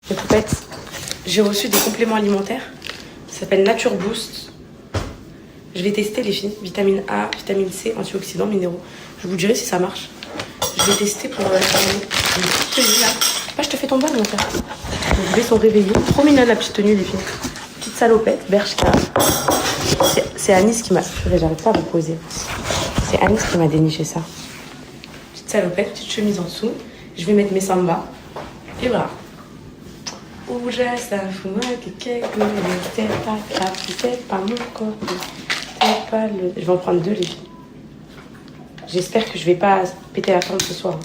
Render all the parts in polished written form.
Les poupettes, j'ai reçu des compléments alimentaires. Ça s'appelle Nature Boost. Je vais tester les filles. Vitamine A, vitamine C, antioxydants, minéraux. Je vous dirai si ça marche. Je vais tester pour faire une petite tenue là. Bah, je te fais ton bol mon frère. Les bébés sont réveillés. Trop mignonne la petite tenue les filles. Petite salopette, Bershka. C'est Anis qui m'a... J'arrive pas à vous poser. C'est Anis qui m'a déniché ça. Petite salopette, petite chemise en dessous. Je vais mettre mes sambas. Et voilà. Je vais en prendre 2 les filles. J'espère que je vais pas péter la forme ce soir.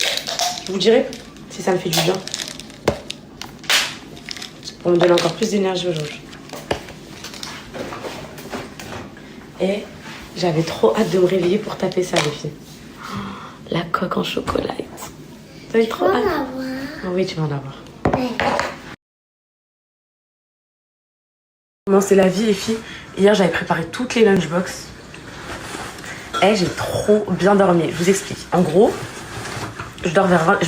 Je vous dirai si ça me fait du bien. Pour me donner encore plus d'énergie aujourd'hui. Et j'avais trop hâte de me réveiller pour taper ça les filles. La coque en chocolat. T'avais trop hâte? Oh, oui, tu vas en avoir. Ouais. Comment c'est la vie les filles? Hier j'avais préparé toutes les lunchbox. Et j'ai trop bien dormi. Je vous explique. En gros, je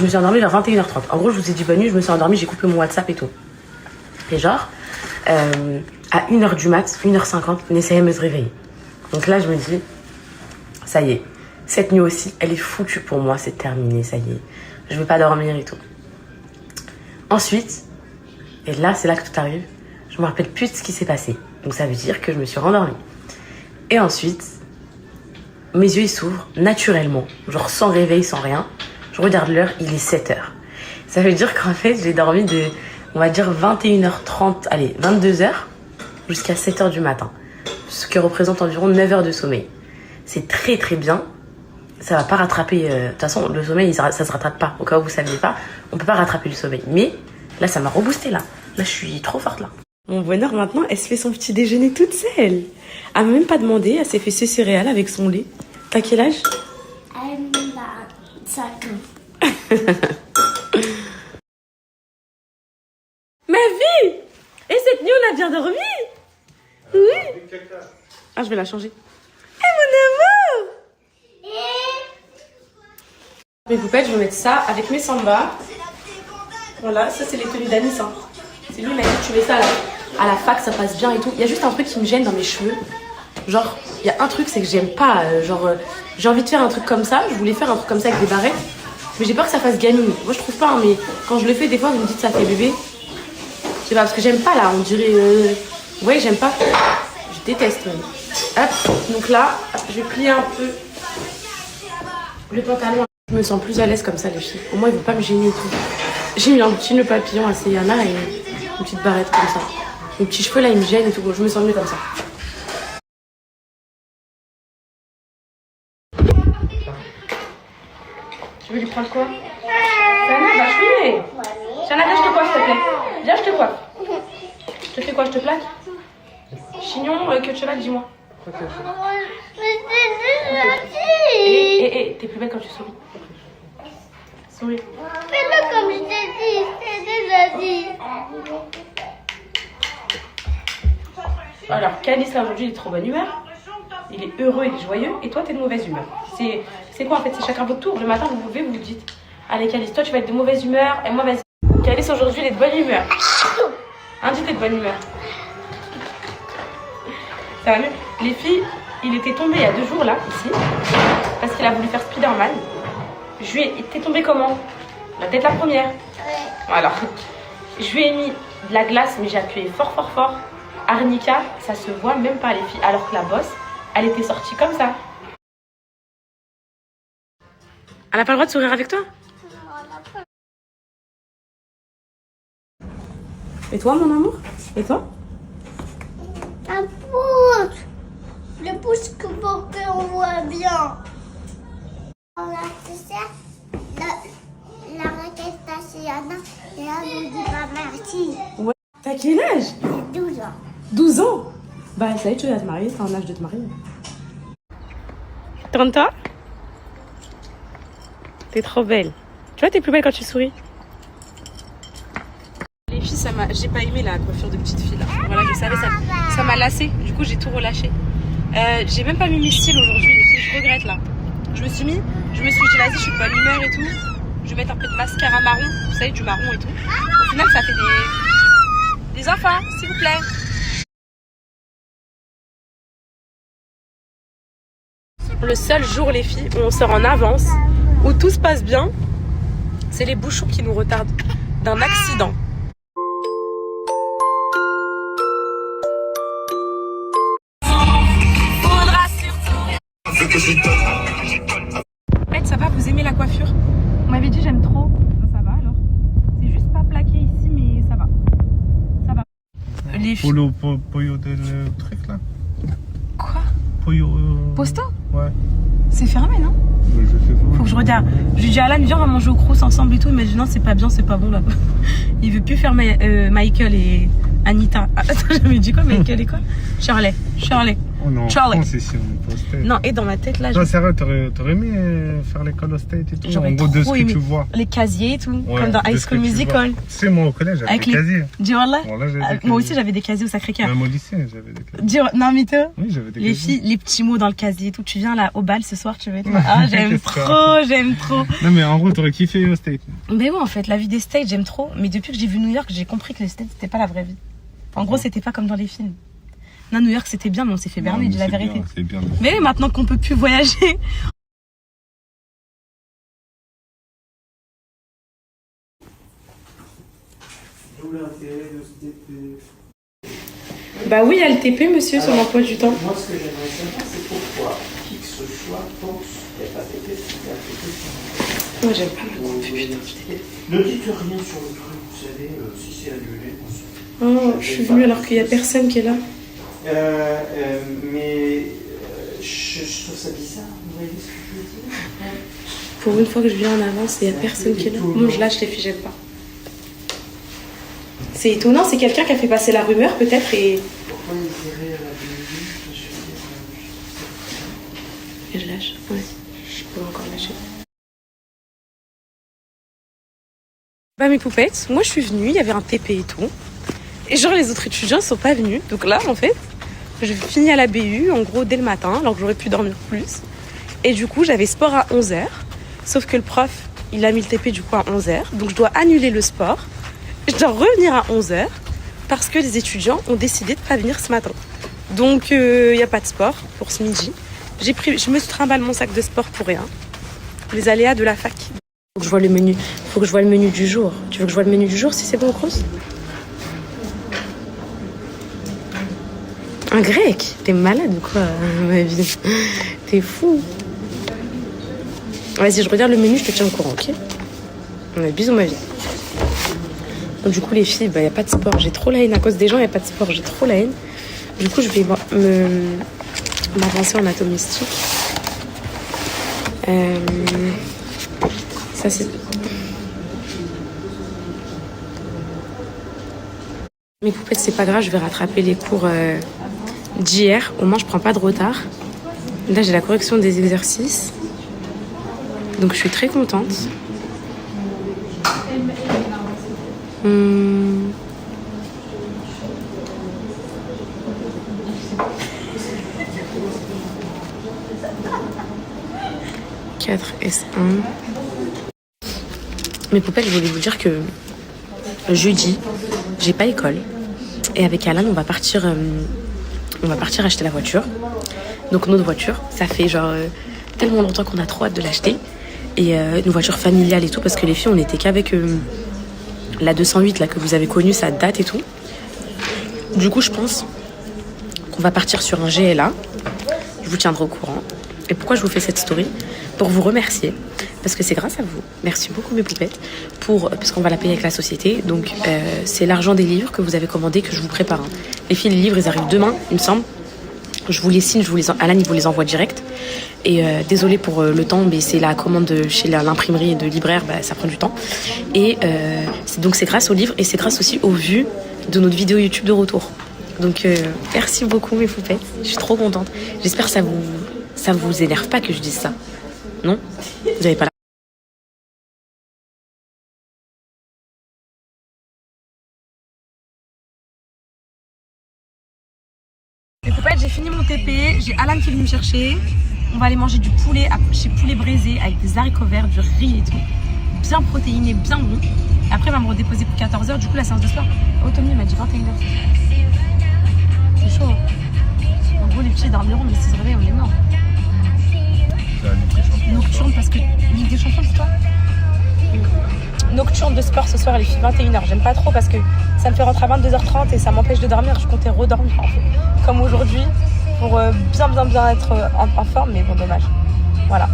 me suis endormie vers 21h30. En gros, je vous ai dit bonne nuit, je me suis endormie, j'ai coupé mon WhatsApp et tout. Et genre, à 1h du mat, 1h50, Nessaya me réveille. Donc là, je me dis, ça y est, cette nuit aussi, elle est foutue pour moi, c'est terminé, ça y est. Je vais pas dormir et tout. Ensuite, et là, c'est là que tout arrive, je me rappelle plus de ce qui s'est passé. Donc ça veut dire que je me suis rendormie. Et ensuite, mes yeux ils s'ouvrent naturellement, genre sans réveil, sans rien. Je regarde l'heure, il est 7h. Ça veut dire qu'en fait, j'ai dormi de, on va dire 21h30, allez, 22h, jusqu'à 7h du matin. Ce qui représente environ 9h de sommeil. C'est très très bien. Ça va pas rattraper, de toute façon, le sommeil, ça se rattrape pas. Au cas où vous saviez pas, on peut pas rattraper le sommeil. Mais là, ça m'a reboosté là. Là, je suis trop forte là. Mon bonheur maintenant, elle se fait son petit déjeuner toute seule. Elle m'a même pas demandé, elle s'est fait ses céréales avec son lait. T'as quel âge? 5 ans. Ma vie! Et cette nuit, on a bien dormi? Oui. Ah, je vais la changer. Eh mon amour! Mes poupettes, je vais mettre ça avec mes sambas. Voilà, ça c'est les tenues d'Anis. Hein. C'est lui, il m'a dit tu mets ça à la fac, ça passe bien et tout. Il y a juste un truc qui me gêne dans mes cheveux. Genre, il y a un truc, c'est que j'aime pas. J'ai envie de faire un truc comme ça. Je voulais faire un truc comme ça avec des barrettes. Mais j'ai peur que ça fasse gamine. Moi, je trouve pas, hein, mais quand je le fais, des fois, vous me dites ça fait bébé. Je sais pas, parce que j'aime pas là. On dirait. Ouais, j'aime pas. Je déteste même. Hop, donc là, je vais plier un peu le pantalon. Je me sens plus à l'aise comme ça, les filles. Au moins, ils vont pas me gêner et tout. J'ai mis un petit nœud papillon à Yana et une petite barrette comme ça. Mes petits cheveux là, ils me gênent et tout. Je me sens mieux comme ça. Tu veux lui prendre quoi? Yana, va chouiner. Yana, viens, je te coiffe, s'il te plaît. Viens, je te coiffe. Je te fais quoi? Je te plaque? Chignon, queue de cheval, dis-moi. T'es plus belle quand tu souris. Souris. Fais-le comme je t'ai dit, je t'ai déjà dit. Alors, Canis là aujourd'hui, il est trop bonne humeur. Il est heureux, il est joyeux. Et toi, t'es de mauvaise humeur. C'est quoi en fait? C'est chacun votre tour. Le matin, vous vous levez, vous vous dites allez, Canis, toi, tu vas être de mauvaise humeur. Et moi, vas-y. Canis aujourd'hui, il est de bonne humeur. Hein, dis, t'es de bonne humeur. Ça va mieux? Les filles, il était tombé il y a 2 jours là, ici, parce qu'il a voulu faire Spider-Man. T'es tombé comment? La tête la première. Alors, je lui ai mis de la glace, mais j'ai appuyé fort, fort, fort. Arnica, ça se voit même pas les filles, alors que la bosse, elle était sortie comme ça. Elle n'a pas le droit de sourire avec toi? Et toi, mon amour? Et toi? Un pouce. Le pouce pour qu'on voit bien. On a fait la raquette à Yana et là, on ne dit pas merci. Ouais. T'as quel âge? J'ai 12 ans. 12 ans? Bah, ça y est, tu vas te marier, t'as un âge de te marier. Tourne-toi. T'es trop belle. Tu vois, t'es plus belle quand tu souris. Les filles, j'ai pas aimé la coiffure de petite fille là. Voilà, je savais, ça m'a lassé. Du coup, j'ai tout relâché. J'ai même pas mis mes styles aujourd'hui, les filles, je regrette là. Je me suis dit, vas-y, je suis de bonne humeur et tout. Je vais mettre un peu de mascara marron, vous savez, du marron et tout. Au final, ça fait des enfants, s'il vous plaît. Le seul jour, les filles, où on sort en avance, où tout se passe bien, c'est les bouchons qui nous retardent d'un accident. En fait, ça va, vous aimez la coiffure? Vous m'avez dit j'aime trop. Ben, ça va alors. C'est juste pas plaqué ici, mais ça va. Ça va. Les filles. Pollo del truc là. Quoi? Pollo. Posto? Ouais. C'est fermé, non? Je sais pas. Faut que je regarde. Je lui dis à Alan, viens, on va manger au Crous ensemble et tout. Il m'a dit non, c'est pas bien, c'est pas bon là-bas. Il veut plus faire Michael et Anita. Ah, attends, j'avais dit quoi, Michael et quoi? Shirley. Oh non, Charlie. en France ici, on est pas au State. Non, et dans ma tête là. Toi, sérieux, t'aurais aimé faire l'école au State et tout? J'aurais En gros, de ce trop que aimé. tu vois. Les casiers et tout, Ouais, comme dans de High ce School que tu Musical. vois. Tu sais, moi au collège, j'avais Avec des les- casiers. Dis voilà. Bon, là, j'avais des Moi casiers. aussi j'avais des casiers au Sacré-Cœur. Même au lycée, j'avais des casiers. Non, mytho. Oui, j'avais des Les casiers. filles, les petits mots dans le casier et tout. Tu viens là au bal ce soir, tu veux être. Ah, j'aime trop. Non, mais en gros, t'aurais kiffé au State. Mais ouais, en fait, la vie des States, j'aime trop. Mais depuis que j'ai vu New York, j'ai compris que les States, c'était pas la vraie vie. En gros, c'était pas comme dans les films. Non, New York, c'était bien, mais on s'est fait berner, dis la vérité. C'est bien. Mais oui, maintenant qu'on peut plus voyager. D'où l'intérêt de ce TP. Bah oui, il y a le TP, monsieur, sur l'emploi du temps. Moi, ce que j'aimerais savoir, c'est pourquoi qui que ce soit pense qu'il n'y a pas TP, s'il y a TP. Moi, j'aime pas le coup, putain. Ne dites rien sur le truc, vous savez, si c'est annulé. Oh, je suis venue alors qu'il y a personne qui est là. Mais je trouve ça bizarre, vous voyez ce que je veux dire? Pour une fois que je viens en avance, il y a personne qui est là. Moi, je lâche les filles, j'aime pas. C'est étonnant, c'est quelqu'un qui a fait passer la rumeur, peut-être, et... Pourquoi ils iraient à la BU? Et je lâche, ouais. Je peux encore lâcher. Bah mes poupettes, moi je suis venue, il y avait un TP et tout. Et genre les autres étudiants sont pas venus. Donc là en fait, je finis à la BU en gros dès le matin alors que j'aurais pu dormir plus. Et du coup j'avais sport à 11h. Sauf que le prof, il a mis le TP du coup à 11h. Donc je dois annuler le sport. Je dois revenir à 11h parce que les étudiants ont décidé de pas venir ce matin. Donc il n'y a pas de sport pour ce midi. Je me suis trimballé mon sac de sport pour rien. Les aléas de la fac. Faut que je vois le menu. Faut que je vois le menu du jour. Tu veux que je vois le menu du jour si c'est bon, Crous? Un grec? T'es malade ou quoi, ma vie? T'es fou. Vas-y, je regarde le menu, je te tiens au courant, ok? Bisous, ma vie. Donc, du coup, les filles, bah, y a pas de sport. J'ai trop la haine à cause des gens, y a pas de sport. J'ai trop la haine. Du coup, je vais m'avancer en atomistique. Ça, c'est... Mes poupettes, c'est pas grave, je vais rattraper les cours d'hier. Au moins, je prends pas de retard. Là, j'ai la correction des exercices. Donc, je suis très contente. S1. Mes poupettes, je voulais vous dire que jeudi, j'ai pas école. Et avec Alan, on va partir acheter la voiture. Donc notre voiture, ça fait genre tellement longtemps qu'on a trop hâte de l'acheter. Et une voiture familiale et tout, parce que les filles, on était qu'avec la 208 là que vous avez connue, ça date et tout. Du coup, je pense qu'on va partir sur un GLA. Je vous tiendrai au courant. Et pourquoi je vous fais cette story? Pour vous remercier, parce que c'est grâce à vous. Merci beaucoup mes poupettes, parce qu'on va la payer avec la société. Donc c'est l'argent des livres que vous avez commandé que je vous prépare. Hein. Les filles, les livres, ils arrivent demain, il me semble. Je vous les signe, Alan, il vous les envoie direct. Et désolé pour le temps, mais c'est la commande chez l'imprimerie de libraire, bah, ça prend du temps. Et donc c'est grâce aux livres et c'est grâce aussi aux vues de notre vidéo YouTube de retour. Donc merci beaucoup mes poupettes, je suis trop contente. J'espère que ça vous énerve pas que je dise ça. Non? Vous n'avez pas la... Les poupettes, j'ai fini mon TP, j'ai Alan qui est venu me chercher. On va aller manger du poulet chez Poulet Braisé avec des haricots verts, du riz et tout. bien protéiné, bien bon. Après, il va me redéposer pour 14h. Du coup, la séance de sport. Oh, Tommy m'a dit 21h. C'est chaud. Hein. En gros, les petits dormiront, mais s'ils se réveillent, on est mort. Nocturne, parce que Ligue des Champions, c'est toi? Nocturne de sport ce soir, les filles, 21h. J'aime pas trop parce que ça me fait rentrer à 22h30 et ça m'empêche de dormir. Je comptais redormir, en fait. Comme aujourd'hui, pour bien être en forme, mais bon, dommage. Voilà.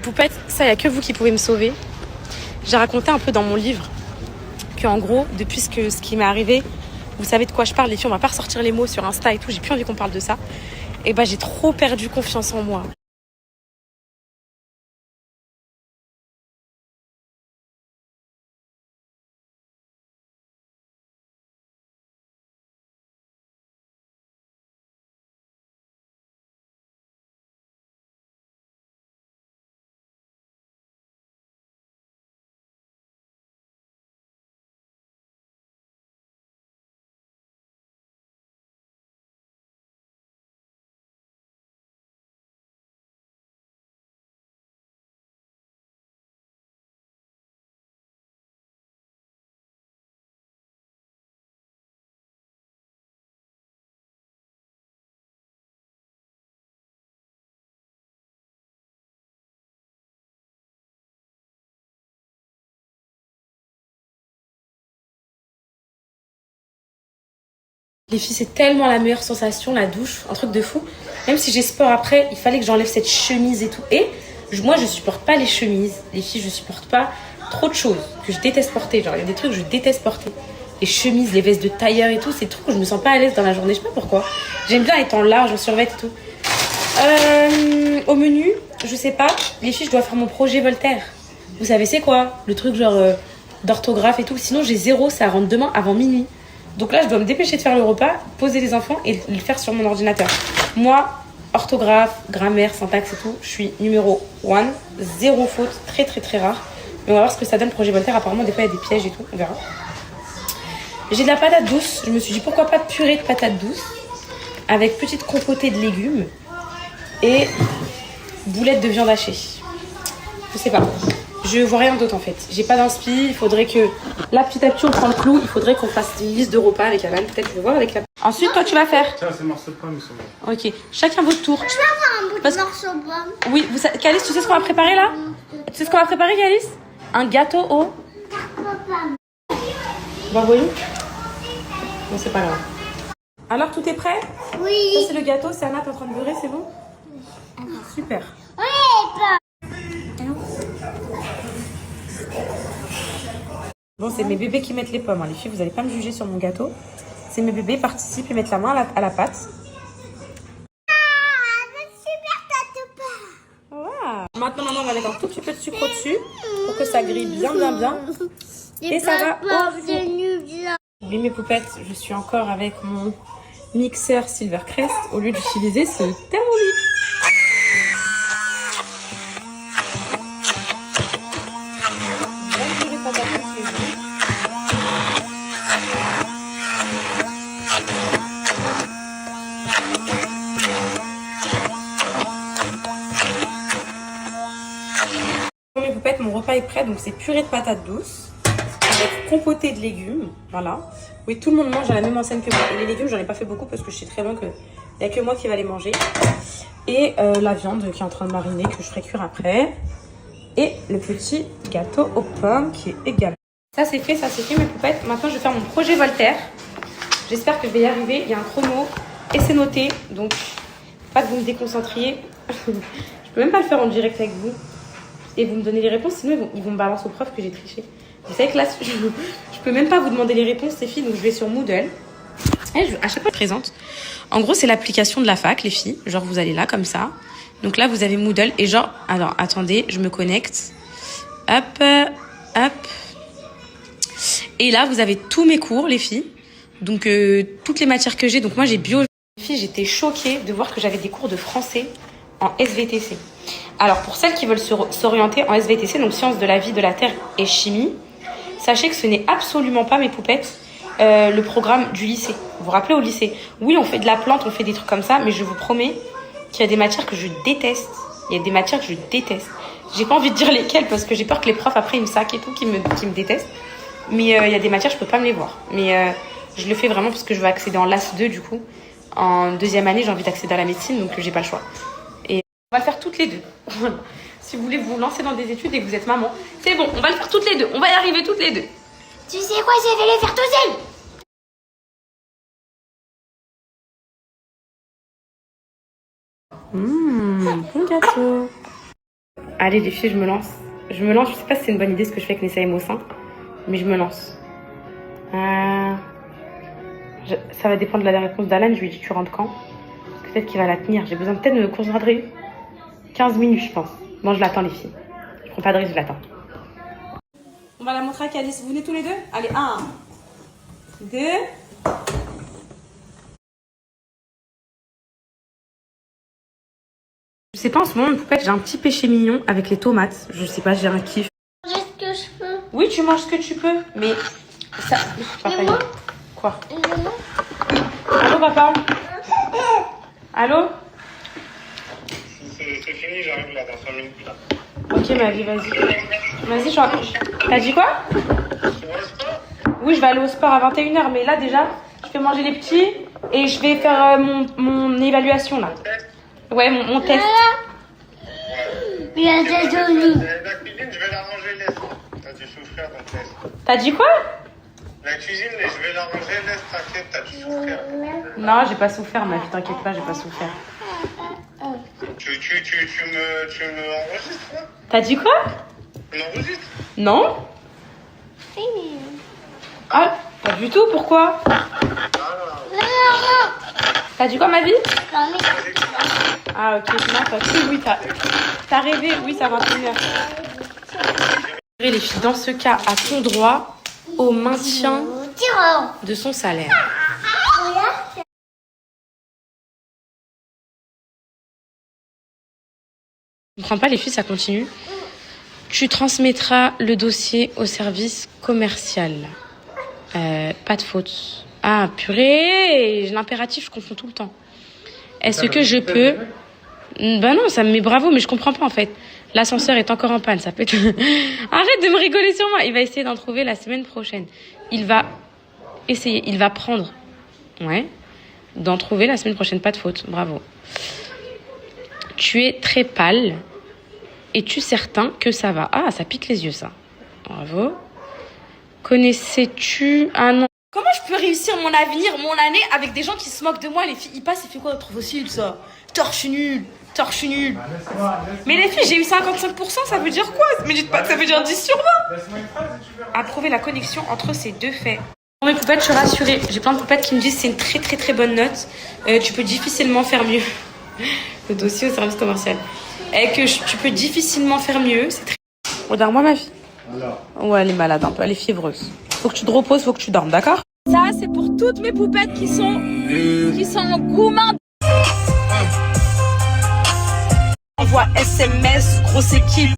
Poupette, ça, il n'y a que vous qui pouvez me sauver. J'ai raconté un peu dans mon livre qu'en gros, depuis ce qui m'est arrivé, vous savez de quoi je parle, les filles, on va pas ressortir les mots sur Insta et tout, j'ai plus envie qu'on parle de ça. Et bah, j'ai trop perdu confiance en moi. Les filles, c'est tellement la meilleure sensation, la douche, un truc de fou. Même si j'ai sport après, il fallait que j'enlève cette chemise et tout. Et moi, je supporte pas les chemises. Les filles, je supporte pas trop de choses que je déteste porter. Genre, il y a des trucs que je déteste porter. Les chemises, les vestes de tailleur et tout, c'est des trucs où je me sens pas à l'aise dans la journée. Je sais pas pourquoi. J'aime bien être en large, en survêt et tout. Au menu, je sais pas. Les filles, je dois faire mon projet Voltaire. Vous savez, c'est quoi? Le truc genre d'orthographe et tout. Sinon, j'ai 0, ça rentre demain avant minuit. Donc là, je dois me dépêcher de faire le repas, poser les enfants et le faire sur mon ordinateur. Moi, orthographe, grammaire, syntaxe et tout, je suis numéro 1, 0 faute, très très très rare. Mais on va voir ce que ça donne projet Voltaire. Apparemment, des fois, il y a des pièges et tout, on verra. J'ai de la patate douce. Je me suis dit, pourquoi pas de purée de patate douce avec petite compotée de légumes et boulettes de viande hachée. Je sais pas. Je vois rien d'autre en fait. J'ai pas d'inspi. Il faudrait que là, petit à petit, on prend le clou. Il faudrait qu'on fasse une liste de repas avec Alan. Peut-être je vais voir avec la. Ensuite, toi, tu vas faire. Tiens, ces morceaux de pommes, ils sont bons. Ok. Chacun votre tour. Je vais avoir un bout de morceau de pomme. Oui. Calice, tu sais ce qu'on va préparer là? Tu sais ce qu'on va préparer, Calice? Un gâteau au. Bah voyons. Bon, c'est pas grave. Alors, tout est prêt? Oui. Ça, c'est le gâteau. C'est Anna, t'es en train de beurrer, c'est bon? Super. Oui, Bon, c'est mes bébés qui mettent les pommes. Hein. Les filles, vous n'allez pas me juger sur mon gâteau. C'est mes bébés participent, ils mettent la main à la pâte. Wow. Maintenant, on va mettre un tout petit peu de sucre au-dessus pour que ça grille bien. Et ça va au four. Oui, mes poupettes, je suis encore avec mon mixeur Silvercrest au lieu d'utiliser ce Thermomix. Mes poupettes, mon repas est prêt, donc c'est purée de patates douces avec compotée de légumes, voilà. Oui, tout le monde mange à la même enseigne que moi. Et les légumes, j'en ai pas fait beaucoup parce que je sais très bien qu'il n'y a que moi qui va les manger. Et la viande qui est en train de mariner, que je ferai cuire après. Et le petit gâteau aux pommes qui est également. Ça c'est fait, mes poupettes. Maintenant, je vais faire mon projet Voltaire. J'espère que je vais y arriver. Il y a un chrono et c'est noté, donc pas que vous me déconcentriez. Je peux même pas le faire en direct avec vous. Et vous me donnez les réponses, sinon ils vont me balancer aux profs que j'ai triché. Vous savez que là, je peux même pas vous demander les réponses, ces filles, donc je vais sur Moodle. Et à chaque fois, je présente. En gros, c'est l'application de la fac, les filles. Genre, vous allez là, comme ça. Donc là, vous avez Moodle. Et genre, alors, attendez, je me connecte. Hop. Et là, vous avez tous mes cours, les filles. Donc, toutes les matières que j'ai. Donc, moi, j'ai bio. Les filles, j'étais choquée de voir que j'avais des cours de français en SVTC. Alors, pour celles qui veulent s'orienter en SVTC, donc sciences de la vie, de la terre et chimie, sachez que ce n'est absolument pas mes poupettes, le programme du lycée. Vous vous rappelez au lycée? Oui, on fait de la plante, on fait des trucs comme ça, mais je vous promets qu'il y a des matières que je déteste. Il y a des matières que je déteste. J'ai pas envie de dire lesquelles parce que j'ai peur que les profs après ils me saquent et tout, qui me détestent. Mais il y a des matières, je peux pas me les voir. Mais je le fais vraiment parce que je veux accéder en LAS 2 du coup. En deuxième année, j'ai envie d'accéder à la médecine, donc j'ai pas le choix. Et on va le faire toutes les deux. Si vous voulez vous lancer dans des études et que vous êtes maman, c'est bon, on va le faire toutes les deux. On va y arriver toutes les deux. Tu sais quoi, je vais les faire tout seul. Bon gâteau. Allez les filles, je me lance. Je me lance, je sais pas si c'est une bonne idée ce que je fais avec Nessa et Mossin, mais je me lance. Ça va dépendre de la réponse d'Alan, je lui dis tu rentres quand? Peut-être qu'il va la tenir, j'ai besoin peut-être de me concentrer. 15 minutes je pense. Bon, je l'attends les filles. Je prends pas de risque, je l'attends. On va la montrer à Calice. Vous venez tous les deux? Allez, 1, 2. Je sais pas, en ce moment, une poupette, j'ai un petit péché mignon avec les tomates. Je sais pas, j'ai un kiff. J'ai ce que je peux. Oui, tu manges ce que tu peux, mais ça... Et moi? Quoi? Et moi? Allô, papa? Allô? C'est fini, j'arrive là dans 5 minutes là. Ok, ma vie, vas-y. Vas-y, je suis en... T'as dit quoi? Oui, je vais aller au sport à 21h, mais là, déjà, je fais manger les petits et je vais faire mon évaluation, là. Ouais, mon test. Il a déjà joli. La cuisine, je vais la ranger, laisse. T'as dû souffrir, donc laisse. T'as dit quoi? La cuisine, je vais la ranger, laisse, t'inquiète, t'as dû souffrir. Non, j'ai pas souffert, ma vie, t'inquiète pas, j'ai pas souffert. Tu me enregistres, là? T'as dit quoi? Tu m'enregistres? Non? Ah, pas du tout, pourquoi? T'as dit quoi, ma vie? Ah, ok, non, pas tout, oui, t'as rêvé, oui, ça va 21h. Les filles, dans ce cas, a-t-on droit au maintien de son salaire? Je comprends pas, les filles, ça continue. Tu transmettras le dossier au service commercial. Pas de faute. Ah, purée, l'impératif, je confonds tout le temps. Est-ce que je peux... Ben non, ça me met bravo, mais je comprends pas en fait. L'ascenseur est encore en panne, ça peut être... Arrête de me rigoler sur moi. Il va essayer d'en trouver la semaine prochaine. Il va essayer, il va prendre... Ouais. D'en trouver la semaine prochaine, pas de faute, bravo. Tu es très pâle. Es-tu certain que ça va? Ah, ça pique les yeux, ça. Bravo. Connaissais-tu... Ah non. Comment je peux réussir mon avenir, mon année, avec des gens qui se moquent de moi? Les filles, ils passent, ils font quoi? Trop facile, ça. Torche nul. Torche nul. Mais les filles, j'ai eu 55%, ça veut dire quoi? Mais dites pas que ça veut dire 10 sur 20. Approuver la connexion entre ces deux faits. Pour mes poupettes, je suis rassurée. J'ai plein de poupettes qui me disent que c'est une très très très bonne note. Tu peux difficilement faire mieux. Le dossier au service commercial. Et que tu peux difficilement faire mieux. C'est très... Regarde-moi ma fille. Ouais, elle est malade un peu, elle est fiévreuse. Faut que tu te reposes, faut que tu dormes, d'accord? Ça, c'est pour toutes mes poupettes qui sont gourmandes. Envoie SMS, grosse équipe.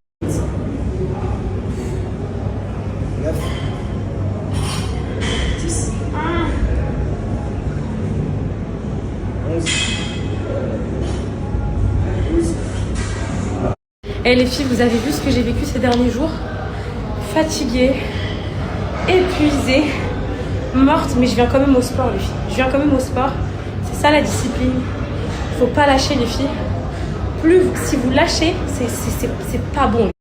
Et les filles, vous avez vu ce que j'ai vécu ces derniers jours? Fatiguée, épuisée, morte, mais je viens quand même au sport, les filles. Je viens quand même au sport. C'est ça la discipline. Faut pas lâcher, les filles. Plus si vous lâchez, c'est pas bon.